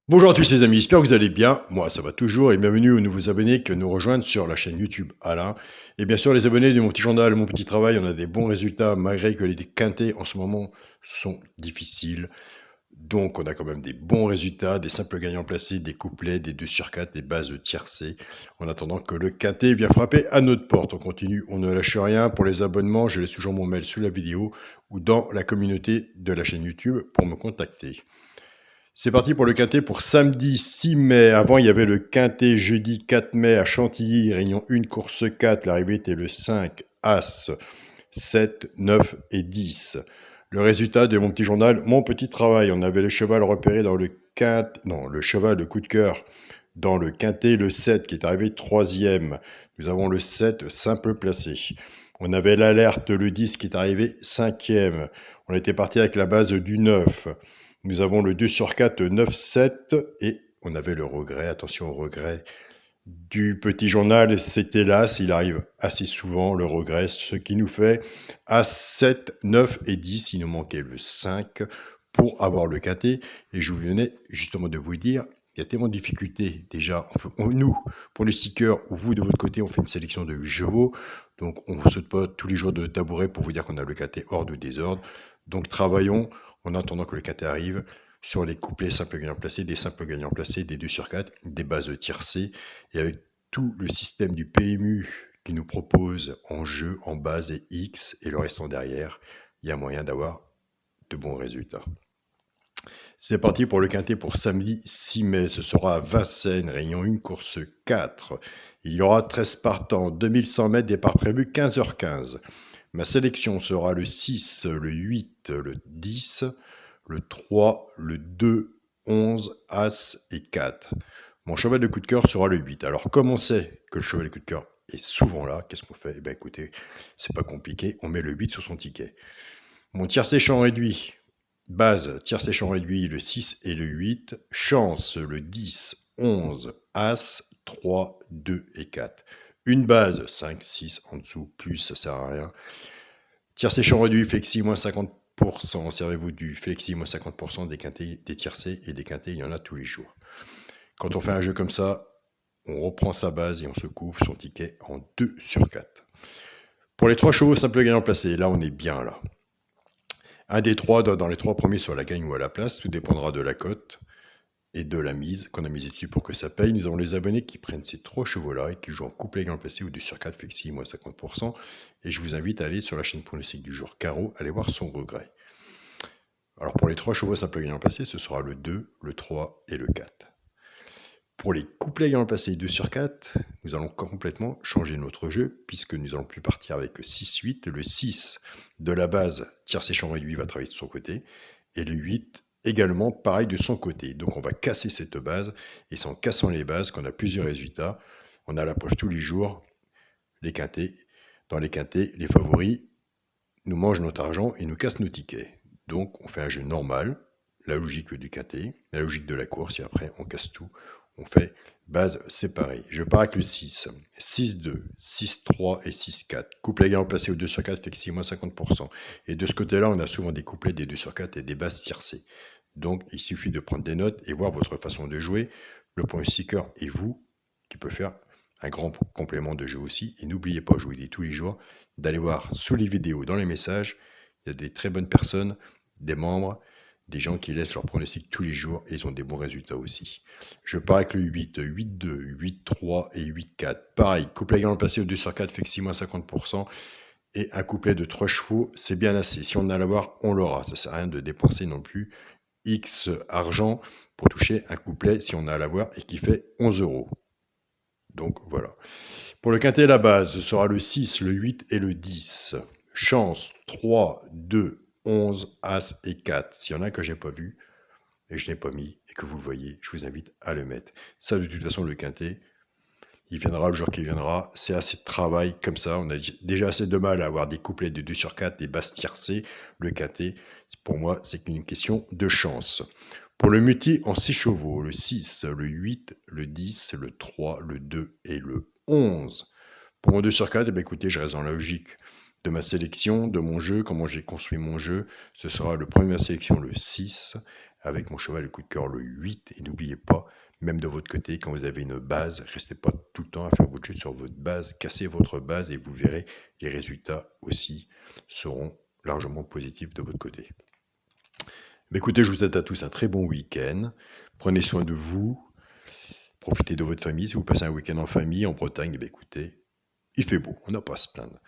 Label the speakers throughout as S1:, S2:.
S1: Bonjour à tous les amis, j'espère que vous allez bien. Moi, ça va toujours et bienvenue aux nouveaux abonnés qui nous rejoignent sur la chaîne YouTube Alain. Et bien sûr, les abonnés de mon petit journal, mon petit travail, on a des bons résultats malgré que les quintés en ce moment sont difficiles. Donc, on a quand même des bons résultats, des simples gagnants placés, des couplets, des 2 sur 4, des bases tiercées. En attendant que le quintet vienne frapper à notre porte. On continue, on ne lâche rien. Pour les abonnements, je laisse toujours mon mail sous la vidéo ou dans la communauté de la chaîne YouTube pour me contacter. C'est parti pour le quintet pour samedi 6 mai. Avant, il y avait le quintet jeudi 4 mai à Chantilly, réunion 1, course 4. L'arrivée était le 5, As, 7, 9 et 10. Le résultat de mon petit journal, mon petit travail. On avait le cheval repéré dans le quintet, non, le cheval de coup de cœur dans le quintet, le 7 qui est arrivé 3e. Nous avons le 7 simple placé. On avait l'alerte, le 10 qui est arrivé 5e. On était parti avec la base du 9. Nous avons le 2 sur 4, 9, 7 et on avait le regret, attention au regret du petit journal, c'était l'As, il arrive assez souvent le regret, ce qui nous fait à 7, 9 et 10, il nous manquait le 5 pour avoir le quintet et je venais justement de vous dire, il y a tellement de difficultés déjà, nous, pour les seekers ou vous de votre côté, on fait une sélection de 8 chevaux, donc on ne saute pas tous les jours de tabouret pour vous dire qu'on a le quintet hors de désordre, donc travaillons en attendant que le quintet arrive sur les couplets simples gagnants placés, des simples gagnants placés, des 2 sur 4, des bases tiercées, et avec tout le système du PMU qui nous propose en jeu, en base et X, et le restant derrière, il y a moyen d'avoir de bons résultats. C'est parti pour le quintet pour samedi 6 mai. Ce sera à Vincennes, réunion 1, course 4. Il y aura 13 partants, 2100 mètres, départ prévu 15h15. Ma sélection sera le 6, le 8, le 10, le 3, le 2, 11, As et 4. Mon cheval de coup de cœur sera le 8. Alors, comme on sait que le cheval de coup de cœur est souvent là, qu'est-ce qu'on fait? Eh bien, écoutez, c'est pas compliqué, on met le 8 sur son ticket. Mon tiercé champ réduit, base, tiercé champ réduit, le 6 et le 8. Chance, le 10, 11, As, 3, 2 et 4. Une base, 5, 6 en dessous, plus, ça sert à rien. Tiercé champ réduit, flexi, moins 50%. Servez-vous du flexi, moins 50% des quintés, des tiercés et des quintés, il y en a tous les jours. Quand on fait un jeu comme ça, on reprend sa base et on se couvre son ticket en 2 sur 4. Pour les 3 chevaux simple gagnant placé, là on est bien là. Un des 3 dans les 3 premiers sur la gagne ou à la place, tout dépendra de la cote et de la mise qu'on a misé dessus pour que ça paye. Nous avons les abonnés qui prennent ces 3 chevaux-là et qui jouent en couplet gagnant placé ou 2 sur 4 flexi, moins 50%. Et je vous invite à aller sur la chaîne pronostic du jour Caro, aller voir son regret. Alors pour les 3 chevaux simple gagnant placé, ce sera le 2, le 3 et le 4. Pour les couplets ayant passé 2 sur 4, nous allons complètement changer notre jeu puisque nous allons plus partir avec 6-8. Le 6 de la base, tiercé champ réduit, va travailler de son côté. Et le 8 également, pareil de son côté. Donc on va casser cette base et c'est en cassant les bases qu'on a plusieurs résultats. On a la preuve tous les jours, les quintés. Dans les quintés, les favoris nous mangent notre argent et nous cassent nos tickets. Donc on fait un jeu normal, la logique du quintet, la logique de la course et après on casse tout. On fait base séparée. Je pars avec le 6, 6-2, 6-3 et 6-4. Couplet gagnant placé au 2 sur 4 fait que 6 moins 50%. Et de ce côté-là, on a souvent des couplets des 2 sur 4 et des bases tiercées. Donc, il suffit de prendre des notes et voir votre façon de jouer. Le point seeker et vous, qui peut faire un grand complément de jeu aussi. Et n'oubliez pas, je vous le dis tous les jours, d'aller voir sous les vidéos, dans les messages, il y a des très bonnes personnes, des membres, des gens qui laissent leur pronostic tous les jours et ils ont des bons résultats aussi. Je pars avec le 8, 8-2, 8-3 et 8-4. Pareil, couplet gagnant placé au 2 sur 4 fait que 6 moins 50%. Et un couplet de 3 chevaux, c'est bien assez. Si on a à l'avoir, on l'aura. Ça ne sert à rien de dépenser non plus X argent pour toucher un couplet si on a à l'avoir et qui fait 11 €. Donc voilà. Pour le quintet, la base, ce sera le 6, le 8 et le 10. Chance 3, 2, 11, As et 4. S'il y en a que je n'ai pas vu et je n'ai pas mis et que vous le voyez, je vous invite à le mettre. Ça, de toute façon, le quintet, il viendra le jour qu'il viendra. C'est assez de travail comme ça. On a déjà assez de mal à avoir des couplets de 2 sur 4, des basses tiercées. Le quintet, pour moi, c'est qu'une question de chance. Pour le multi en 6 chevaux, le 6, le 8, le 10, le 3, le 2 et le 11. Pour mon 2 sur 4, eh bien, écoutez, je reste dans la logique de ma sélection, de mon jeu, comment j'ai construit mon jeu. Ce sera le premier de ma sélection, le 6, avec mon cheval le coup de cœur le 8. Et n'oubliez pas, même de votre côté, quand vous avez une base, restez pas tout le temps à faire votre jeu sur votre base, cassez votre base et vous verrez, les résultats aussi seront largement positifs de votre côté. Mais écoutez, je vous souhaite à tous un très bon week-end. Prenez soin de vous. Profitez de votre famille. Si vous passez un week-end en famille, en Bretagne, écoutez, il fait beau. On n'a pas à se plaindre.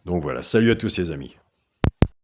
S1: Donc voilà. Salut à tous les amis.